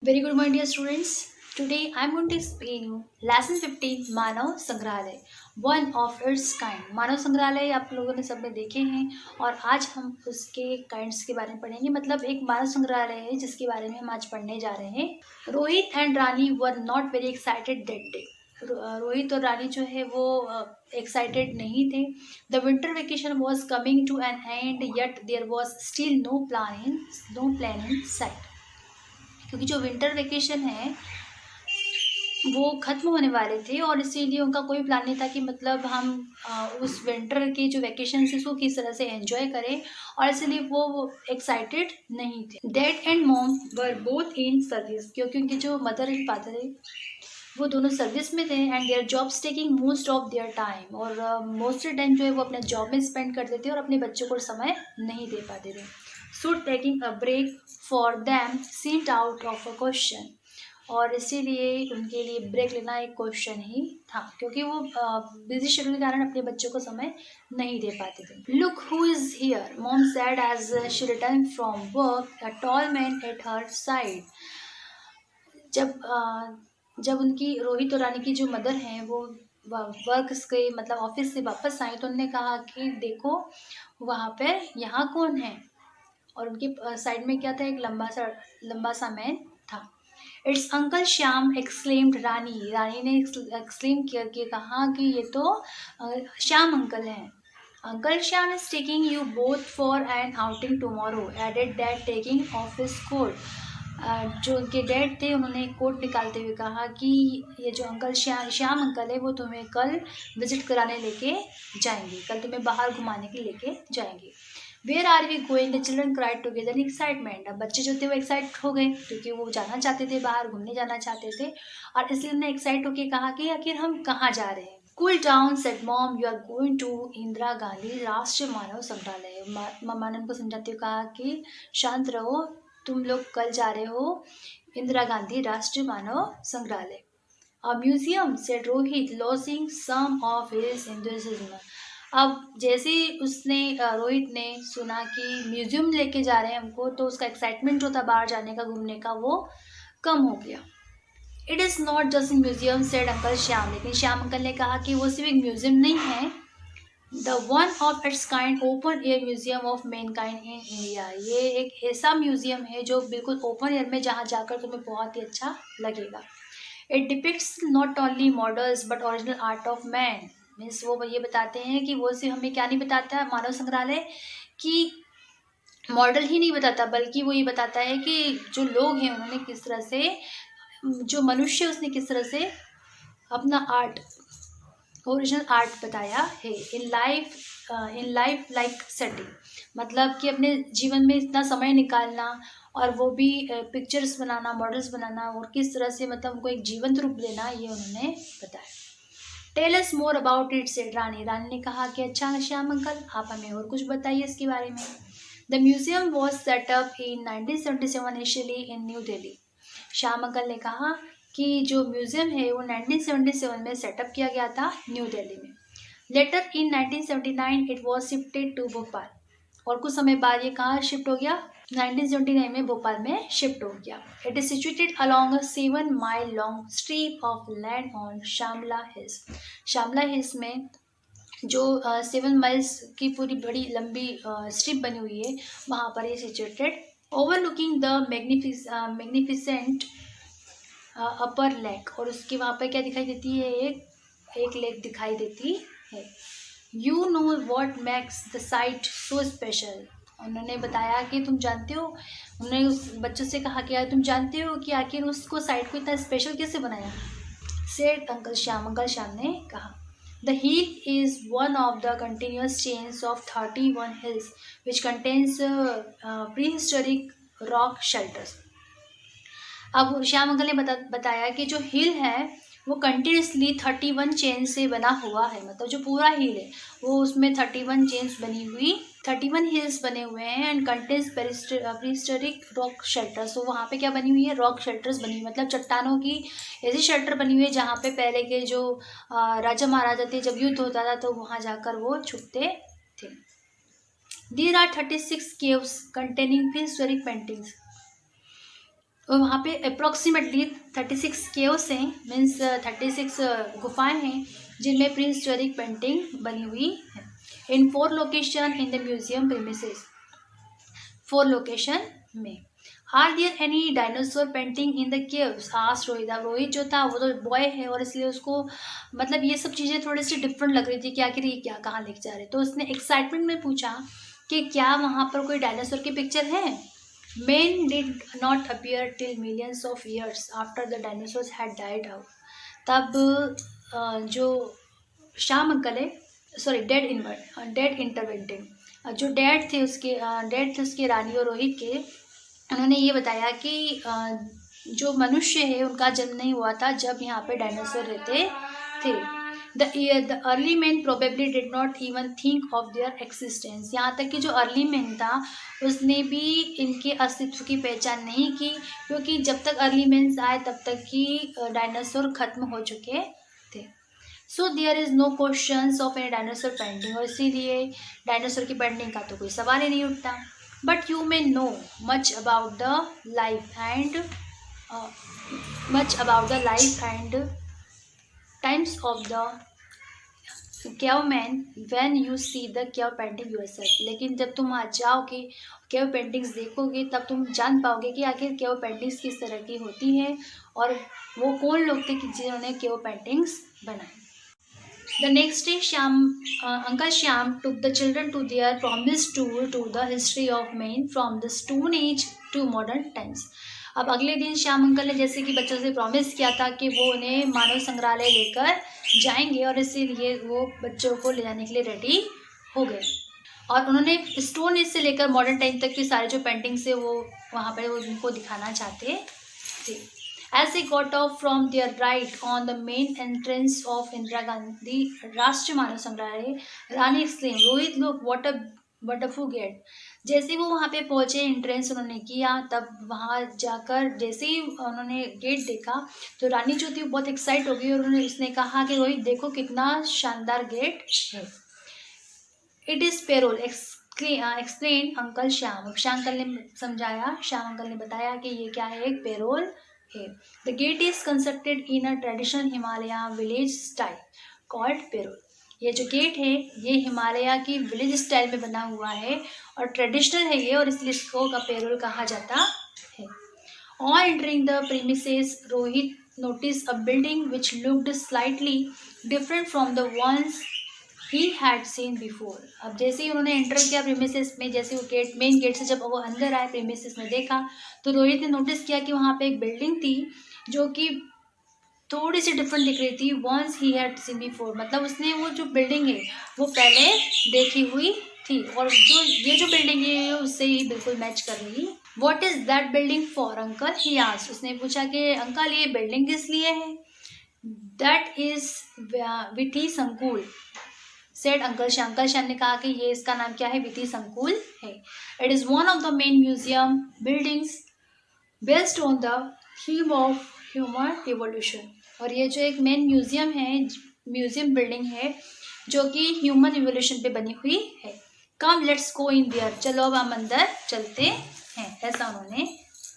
Very good morning, dear students. Today I am going to explain you lesson 15 मानव संग्रहालय, one of its kind. मानव संग्रहालय आप लोगों ने सबने देखे हैं और आज हम उसके काइंड्स के बारे में पढ़ेंगे। मतलब एक मानव संग्रहालय है जिसके बारे में हम आज पढ़ने जा रहे हैं। Rohit and Rani were not very excited that day. Rohit और रानी जो है वो एक्साइटेड नहीं थे। The winter vacation was coming to an end yet there was still no plan in sight. क्योंकि जो विंटर वेकेशन है वो ख़त्म होने वाले थे और इसीलिए उनका कोई प्लान नहीं था कि मतलब हम उस विंटर के जो वेकेशन है उसको किस तरह से एंजॉय करें, और इसलिए वो एक्साइटेड नहीं थे। Dad and mom were both in service, क्योंकि उनके जो मदर एंड फादर है वो दोनों सर्विस में थे। And their jobs taking most of their time, और मोस्ट टाइम जो है वो अपने जॉब में स्पेंड करते थे और अपने बच्चों को समय नहीं दे पाते थे। So taking a break for them seemed out of a question, और इसीलिए उनके लिए ब्रेक लेना एक क्वेश्चन ही था, क्योंकि वो बिजी शेड्यूल के कारण अपने बच्चों को समय नहीं दे पाते थे। Look who is here, mom said as she return from work, a tall man at her side. जब उनकी रोहित और रानी की जो मदर हैं वो वर्क के मतलब ऑफिस से वापस आई तो उन्होंने कहा कि देखो वहाँ पर यहाँ कौन है, और उनके साइड में क्या था, एक लंबा सा मैन था। It's uncle Shyam exclaimed Rani ने एक्सक्लेम करके कहा कि ये तो श्याम अंकल हैं। Uncle Shyam is taking you both for an outing tomorrow, added that taking office coat. जो उनके डैड थे उन्होंने एक कोट निकालते हुए कहा कि ये जो अंकल श्याम अंकल है वो तुम्हें कल विजिट कराने लेके जाएंगे, कल तुम्हें बाहर घुमाने के लेके जाएंगे। Where are we going, the children cried together in excitement. अब बच्चे जो थे वो एक्साइट हो गए क्योंकि वो जाना चाहते थे, बाहर घूमने जाना चाहते थे, और इसलिए उन्होंने एक्साइट होकर कहा कि आखिर हम कहाँ जा रहे हैं। Cool down said mom, you are going to Indira Gandhi Rashtriya Manav संग्रहालय। मम्मा ने उनको समझाते हुए कहा कि शांत रहो, तुम लोग कल जा रहे हो Indira Gandhi Rashtriya Manav Sangrahalaya. A museum said Rohit, losing some of his enthusiasm. अब जैसे ही उसने रोहित ने सुना कि म्यूजियम लेके जा रहे हैं हमको, तो उसका एक्साइटमेंट जो था बाहर जाने का, घूमने का, वो कम हो गया। It is not just museum said uncle Shyam, लेकिन श्याम अंकल ने कहा कि वो सिर्फ एक म्यूजियम नहीं है, the one of its kind open air museum of man kind in India. ये एक ऐसा म्यूजियम है जो बिल्कुल ओपन एयर में, जहाँ जाकर तुम्हें बहुत ही अच्छा लगेगा। It depicts not only models but original art of man. Means वो ये बताते हैं कि वो सिर्फ हमें क्या नहीं बताता है मानव संग्रहालय कि मॉडल ही नहीं बताता, बल्कि वो ये बताता है कि जो लोग हैं उन्होंने किस तरह से, जो मनुष्य उसने किस तरह से अपना आर्ट, ओरिजिनल आर्ट बताया है। इन लाइफ लाइक सेटिंग, मतलब कि अपने जीवन में इतना समय निकालना और वो भी पिक्चर्स बनाना, मॉडल्स बनाना, और किस तरह से मतलब उनको एक जीवंत रूप देना, ये उन्होंने बताया। Tell us more about it said Rani ने कहा कि अच्छा श्याम अंकल आप हमें और कुछ बताइए इसके बारे में। The museum was setup in 1977 initially in new Delhi. Shyam uncle ने कहा कि जो म्यूजियम है वो 1977 में सेटअप किया गया था न्यू दिल्ली में। Later in 1979 it was shifted to Bhopal, और कुछ समय बाद ये कहाँ शिफ्ट हो गया, 1979 में भोपाल में शिफ्ट हो गया। It is situated along a 7 mile long strip of land on Shyamla Hills. Shyamla Hills में जो 7 माइल्स की पूरी बड़ी लंबी स्ट्रिप बनी हुई है, वहाँ पर ये situated, overlooking the magnificent upper lake. और उसके वहाँ पर क्या दिखाई देती है, एक लेक दिखाई देती है। You know what makes the site so special. उन्होंने बताया कि तुम जानते हो, उन्होंने उस बच्चों से कहा कि यार तुम जानते हो कि आखिर उसको साइट को इतना स्पेशल कैसे बनाया। सेड अंकल श्याम ने कहा, the hill is one of the continuous chains of 31 hills which contains prehistoric rock shelters. अब श्याम अंकल ने बताया कि जो हिल है वो कंटिन्यूसली 31 चेन से बना हुआ है, मतलब जो पूरा हिल है वो उसमें 31 चेन्स बनी हुई, 31 हिल्स बने हुए हैं। And contains prehistoric rock shelters, तो वहाँ पे क्या बनी हुई है, रॉक शेल्टर्स बनी हुई, मतलब चट्टानों की ऐसी शेल्टर बनी हुई है जहाँ पे पहले के जो राजा महाराजा थे, जब युद्ध होता था तो वहाँ जाकर वो छुपते थे। There are 36 caves containing prehistoric paintings. और वहाँ पे अप्रॉक्सीमेटली 36 केव्स हैं, मीन्स 36 गुफाएं हैं जिनमें प्री हिस्टोरिक पेंटिंग बनी हुई है in 4 location in the museum premises. 4 location में। Are there any dinosaur painting in the caves, asked Rohit. अब रोहित जो था वो तो बॉय है और इसलिए उसको मतलब ये सब चीज़ें थोड़ी सी डिफरेंट लग रही थी कि आखिर ये क्या कहाँ लेके जा रहे, तो उसने एक्साइटमेंट में पूछा कि क्या वहाँ पर कोई डायनासोर की पिक्चर है। Men did not appear till millions of years after the dinosaurs had died out. तब जो श्याम अंकल है, सॉरी डेड इंटरवेंटिंग, जो डेड थे उसके रानी और रोहित के, उन्होंने ये बताया कि जो मनुष्य है उनका जन्म नहीं हुआ था जब यहाँ पे डायनासोर रहते थे। The early men probably did not even think of their existence. यहाँ तक कि जो अर्ली मैन था उसने भी इनके अस्तित्व की पहचान नहीं की, क्योंकि जब तक अर्ली मैन्स आए तब तक कि डायनासोर खत्म हो चुके थे। So there is no questions of any dinosaur painting, और इसीलिए डायनासोर की पेंटिंग का तो कोई सवाल ही नहीं उठता। But you may know much about the life and times of the caveman when you see the cave painting yourself। लेकिन जब तुम वहाँ जाओगे केव पेंटिंग्स देखोगे तब तुम जान पाओगे कि आखिर केव पेंटिंग्स किस तरह की होती है और वो कौन लोग थे कि जिन्होंने केव पेंटिंग्स बनाई। The next day Uncle Shyam took the children to their promised tour to the history of Maine from the Stone Age to modern times। अब अगले दिन श्याम अंकल ने जैसे कि बच्चों से प्रॉमिस किया था कि वो उन्हें मानव संग्रहालय लेकर जाएंगे, और इसीलिए वो बच्चों को ले जाने के लिए रेडी हो गए, और उन्होंने स्टोन एज से लेकर मॉडर्न टाइम तक की सारे जो पेंटिंग्स है वो वहाँ पर वो उनको दिखाना चाहते थे। As they got off from their ride on the main entrance of Indira Gandhi राष्ट्रीय मानव संग्रहालय, रानी exclaimed, Rohit look what a wonderful gate। जैसे वो वहाँ पे पहुँचे, एंट्रेंस उन्होंने किया, तब वहाँ जाकर जैसे ही उन्होंने गेट देखा तो रानी जो थी वो बहुत एक्साइट हो गई, और उसने कहा कि रोहित देखो कितना शानदार गेट है। It is payroll explain uncle Shyam. Shyam uncle ने समझाया, श्याम अंकल ने बताया कि ये क्या है, एक पेरोल है। The gate is constructed in a traditional Himalaya village style called पेरोल। ये जो गेट है ये हिमालय की विलेज स्टाइल में बना हुआ है और ट्रेडिशनल है ये, और इसलिए इसको का पेरोल कहा जाता है। On entering the premises Rohit notice a building which looked slightly different from the ones he had seen before. अब जैसे ही उन्होंने एंटर किया प्रीमिसेस में, जैसे वो गेट मेन गेट से जब वो अंदर आए प्रीमिसेस में देखा तो रोहित ने नोटिस किया कि वहाँ पे एक बिल्डिंग थी जो कि थोड़ी सी डिफरेंट दिख रही थी। Ones he had seen before, मतलब उसने वो जो बिल्डिंग है वो पहले देखी हुई थी, और जो ये जो बिल्डिंग है उससे ही बिल्कुल मैच कर रही। What is that building for uncle, he asked. उसने पूछा कि अंकल ये बिल्डिंग किस लिए है। दैट इज विथी संकुल said uncle Shyam. Uncle Shyam ने कहा कि ये इसका नाम क्या है, विथी संकुल है। It is one of the main museum buildings based on the theme of human evolution. और ये जो एक मेन म्यूजियम है, म्यूजियम बिल्डिंग है जो कि ह्यूमन इवोल्यूशन पे बनी हुई है। Come let's go in their, चलो अब हम अंदर चलते हैं, ऐसा उन्होंने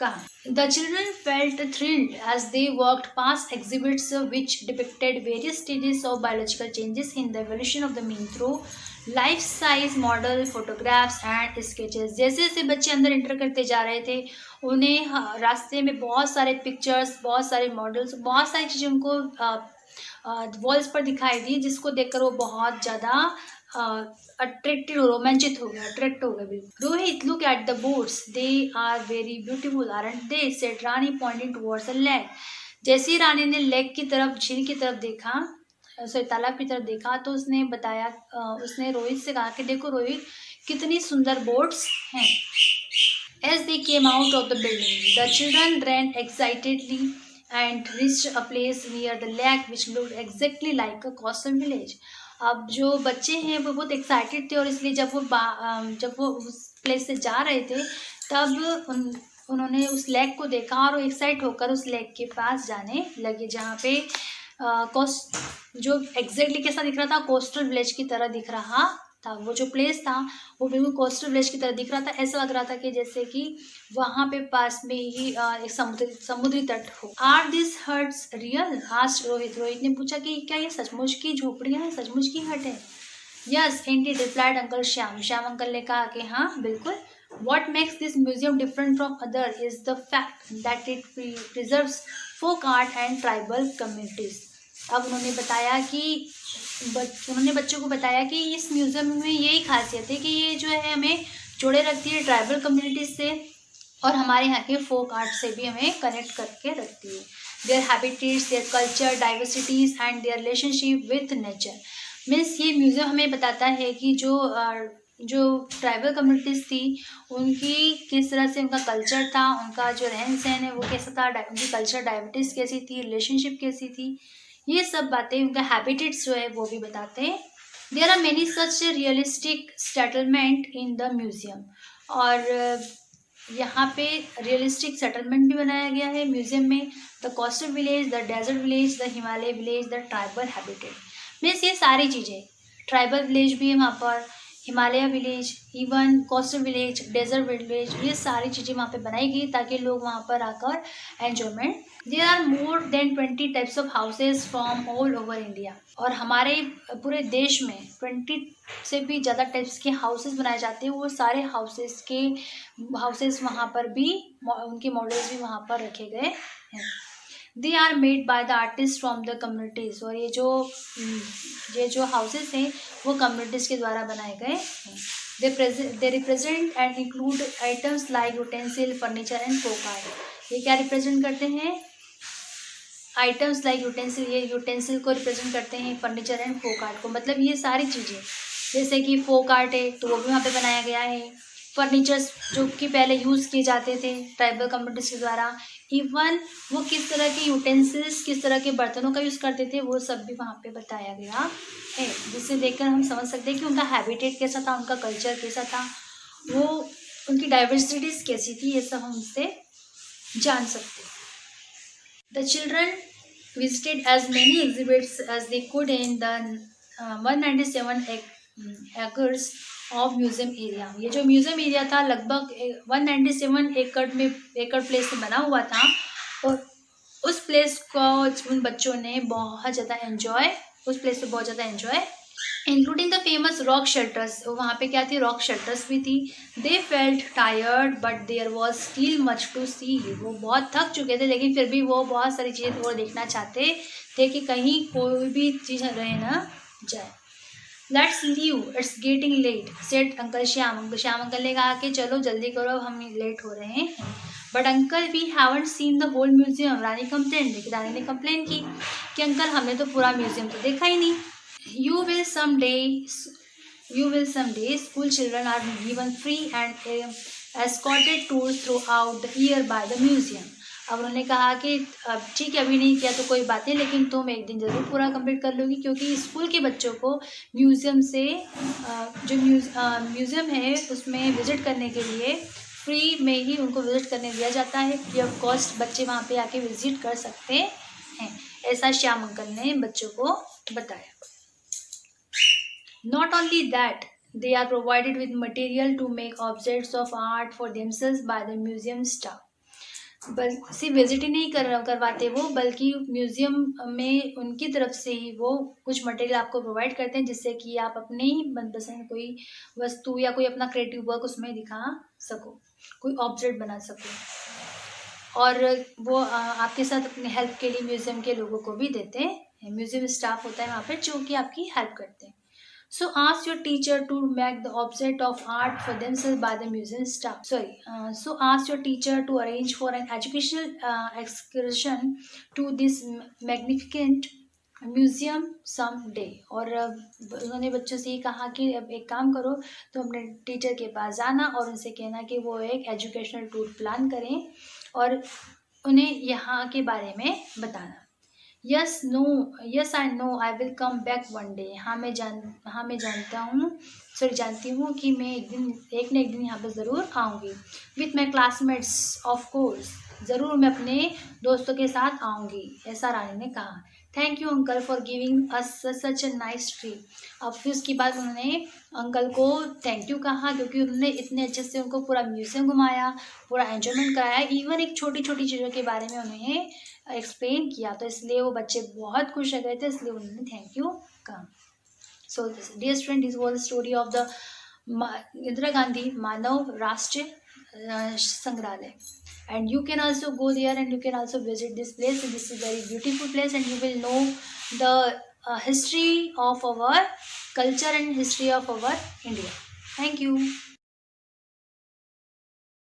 कहा। The children felt thrilled as they walked past exhibits which depicted various stages of biological changes in the evolution of the mean through life size model photographs and sketches. जैसे जैसे बच्चे अंदर एंटर करते जा रहे थे उन्हें रास्ते में बहुत सारे पिक्चर्स, बहुत सारे मॉडल्स, बहुत सारी चीज़ें उनको वॉल्स पर दिखाई दी, जिसको देखकर वो बहुत ज़्यादा अट्रैक्ट हो गए। Rohit look at the boats, they are very beautiful aren't they, said Rani pointing towards the lake. जैसे ही रानी ने लेक की तरफ, झील की तरफ देखा, सॉरी तालाब की तरफ देखा, तो उसने बताया, उसने रोहित से कहा कि देखो रोहित कितनी सुंदर बोट्स हैं। As they came out of the building, the children ran excitedly and reached a place near the lake which looked exactly like a coastal village। अब जो बच्चे हैं वो बहुत एक्साइटेड थे, और इसलिए जब वो उस प्लेस से जा रहे थे तब उन्होंने उस लेक को देखा और एक्साइट होकर उस लेक के पास जाने लगे, जहाँ पे जो एग्जैक्टली कैसा दिख रहा था, कोस्टल विलेज की तरह दिख रहा था। वो जो प्लेस था वो बिल्कुल कोस्टल विलेज की तरह दिख रहा था। ऐसा लग रहा था कि जैसे कि वहाँ पे पास में ही एक समुद्री तट हो। Are this huts real? Asked Rohit. Rohit ने पूछा कि क्या ये सचमुच की झोपड़ियाँ हैं, सचमुच की हट है? Yes Indeed replied uncle Shyam. Shyam uncle ने कहा कि हाँ बिल्कुल। What makes this museum different from other is the fact that it preserves folk art and tribal communities. अब उन्होंने बताया कि उन्होंने बच्चों को बताया कि इस म्यूजियम में यही खासियत है कि ये जो है हमें जोड़े रखती है ट्राइबल कम्युनिटीज से और हमारे यहाँ के फोक आर्ट से भी हमें कनेक्ट करके रखती है। There habitats, their culture, diversities and their relationship with nature. Means ये म्यूजियम हमें बताता है कि जो ट्राइबल कम्युनिटीज़ थी उनकी किस तरह से उनका कल्चर था, उनका जो रहन सहन है वो कैसा था, उनकी कल्चर डाइवर्सिटीज़ कैसी थी, रिलेशनशिप कैसी थी, ये सब बातें, उनका हैबिटेट्स जो है वो भी बताते हैं। There are many such realistic settlement in the museum. और यहाँ पे रियलिस्टिक सेटलमेंट भी बनाया गया है म्यूजियम में। The coastal village, the desert village, the Himalaya village, the tribal habitat. Means ये सारी चीज़ें, ट्राइबल विलेज भी है वहाँ पर, Himalaya village, even coastal village, desert village, ये सारी चीज़ें वहाँ पे बनाई गई ताकि लोग वहाँ पर आकर enjoyment. There are more than 20 types of houses from all over India. और हमारे पूरे देश में 20 से भी ज़्यादा टाइप्स के हाउसेज बनाए जाते हैं। वो सारे हाउसेज वहाँ पर भी उनके मॉडल्स भी वहाँ पर रखे गए हैं। They are made by the artist from the communities. और ये जो हाउसेस हैं वो कम्युनिटीज़ के द्वारा बनाए गए हैं। They represent and include items like utensil, furniture and folk art. ये क्या रिप्रेजेंट करते हैं? आइटम्स लाइक यूटेंसिल, ये यूटेंसिल को रिप्रेजेंट करते हैं, फर्नीचर एंड फोक आर्ट को। मतलब ये सारी चीज़ें, जैसे कि फोक आर्ट है तो वो भी वहाँ पे बनाया गया है, फर्नीचर्स जो कि पहले यूज़ किए जाते थे ट्राइबल कम्युनिटीज़ के द्वारा, इवन वो किस तरह के यूटेंसिल्स, किस तरह के बर्तनों का यूज़ करते थे, वो सब भी वहाँ पे बताया गया है। जिससे देखकर हम समझ सकते हैं कि उनका हैबिटेट कैसा था, उनका कल्चर कैसा था, वो उनकी डाइवर्सिटीज़ कैसी थी, ये सब हम उससे जान सकते हैं। The children visited as many exhibits as they could in the 197 acres of museum area। ये जो म्यूजियम एरिया था लगभग 197 एकड़ प्लेस में बना हुआ था और उस प्लेस को उन बच्चों ने बहुत ज़्यादा एंजॉय, उस प्लेस पे बहुत ज़्यादा enjoy, including the famous rock shelters. वहाँ पे क्या थी? रॉक शेल्टर्स भी थी। They felt tired but there was still much to see. वो बहुत थक चुके थे लेकिन फिर भी वो बहुत सारी चीज़ें और देखना चाहते थे कि कहीं कोई भी चीज़ रह ना जाए। Let's leave, it's getting late, said uncle Shyam. Shyam uncle ने कहा कि चलो जल्दी करो, हम लेट हो रहे हैं। But uncle we haven't seen the whole museum. Rani complain, लेकिन रानी ने कंप्लेन की कि अंकल हमने तो पूरा म्यूजियम तो देखा ही नहीं। You will someday. School children are given free and escorted tours throughout the year by the museum। अब उन्होंने कहा कि अब ठीक है, अभी नहीं किया तो कोई बात नहीं, लेकिन तुम एक दिन ज़रूर पूरा कंप्लीट कर लोगी, क्योंकि स्कूल के बच्चों को म्यूज़ियम से जो म्यूज़ियम है उसमें विज़िट करने के लिए फ्री में ही उनको विज़िट करने दिया जाता है। फ्री ऑफ कॉस्ट बच्चे वहाँ पे आके विज़िट कर सकते हैं। ऐसा श्याम अंकल ने बच्चों को बताया। Not only that, they are provided with material to make objects of art for themselves by the museum staff। बस सिर्फ विजिट ही नहीं करवाते वो, बल्कि म्यूजियम में उनकी तरफ से ही वो कुछ मटेरियल आपको प्रोवाइड करते हैं जिससे कि आप अपने ही मनपसंद कोई वस्तु या कोई अपना क्रिएटिव वर्क उसमें दिखा सको, कोई ऑब्जेक्ट बना सको। और वो आपके साथ अपने हेल्प के लिए म्यूजियम के लोगों को भी देते हैं। म्यूजियम स्टाफ होता है वहाँ पर जो कि आपकी हेल्प करते हैं। So ask your teacher to make the object of art for themselves by the museum staff. So ask your teacher to arrange for an educational excursion to this magnificent museum some day. और उन्होंने बच्चों से ये कहा कि अब एक काम करो, तो अपने टीचर के पास जाना और उनसे कहना कि वो एक एजुकेशनल टूर प्लान करें और उन्हें यहाँ के बारे में बताना। Yes I know I will come back one day. हाँ मैं जानती हूँ कि मैं एक न एक दिन यहाँ पर ज़रूर आऊँगी। With my classmates of course, ज़रूर मैं अपने दोस्तों के साथ आऊँगी, ऐसा रानी ने कहा। Thank you uncle for giving us such a nice tree. अब फिर उसके बाद उन्होंने अंकल को थैंक यू कहा, क्योंकि उन्होंने इतने अच्छे से उनको पूरा म्यूजियम घुमाया, पूरा एंजॉयमेंट कराया, इवन एक छोटी छोटी चीज़ों के बारे में उन्हें एक्सप्लेन किया, तो इसलिए वो बच्चे बहुत खुश हो गए थे, इसलिए उन्होंने थैंक यू कहा। So dear student, this was the story of the Indira Gandhi Manav Rashtriya Sangrahalaya, and you can also go there and you can also visit this place. This is very beautiful place and you will know the history of our culture and history of our India. Thank you.